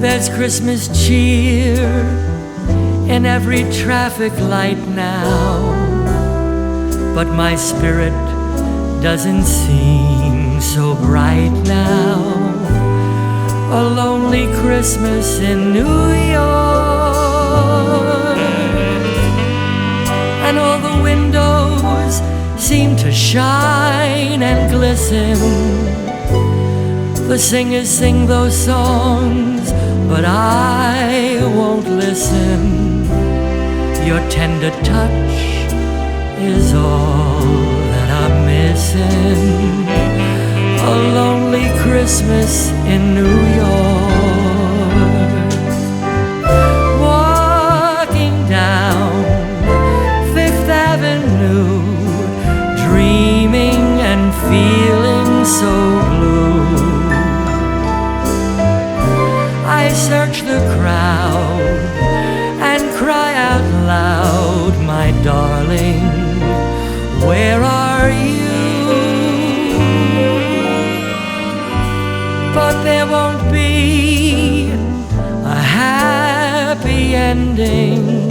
There's Christmas cheer in every traffic light now, but my spirit doesn't seem so bright now. A lonely Christmas in New York, and all the windows seem to shine and glisten. The singers sing those songs, but I won't listen. Your tender touch is all that I'm missing. A lonely Christmas in New York, walking down Fifth Avenue, dreaming and feeling so blue. I search the crowd and cry out loud, my darling, where are you? But there won't be a happy ending.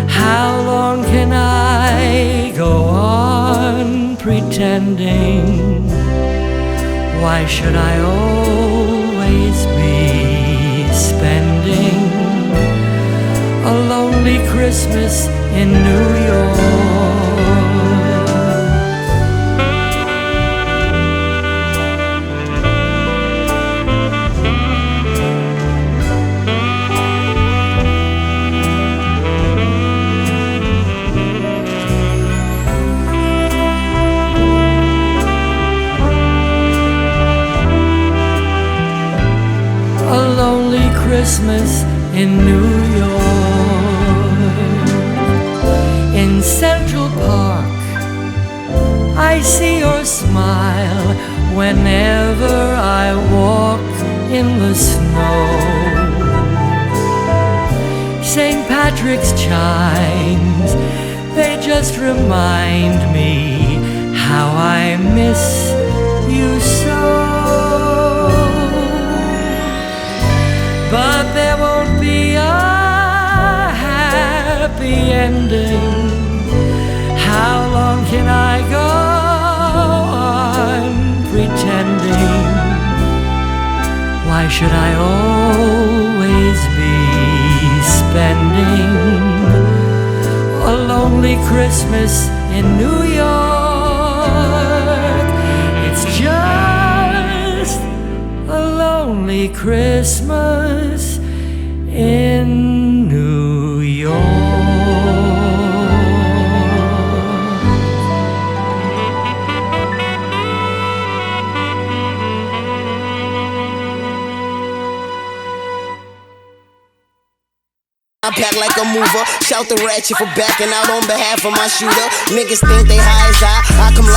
How long can I go on pretending? Why should I always be spending a lonely Christmas in New York? Christmas in New York. In Central Park, I see your smile whenever I walk in the snow. St. Patrick's chimes, they just remind me how I miss you so. But there won't be a happy ending. How long can I go on pretending? Why should I always be spending a lonely Christmas in New York? It's just a lonely Christmas in New York. I pack like a mover, shout the ratchet for backing out on behalf of my shooter. Niggas think they high as I come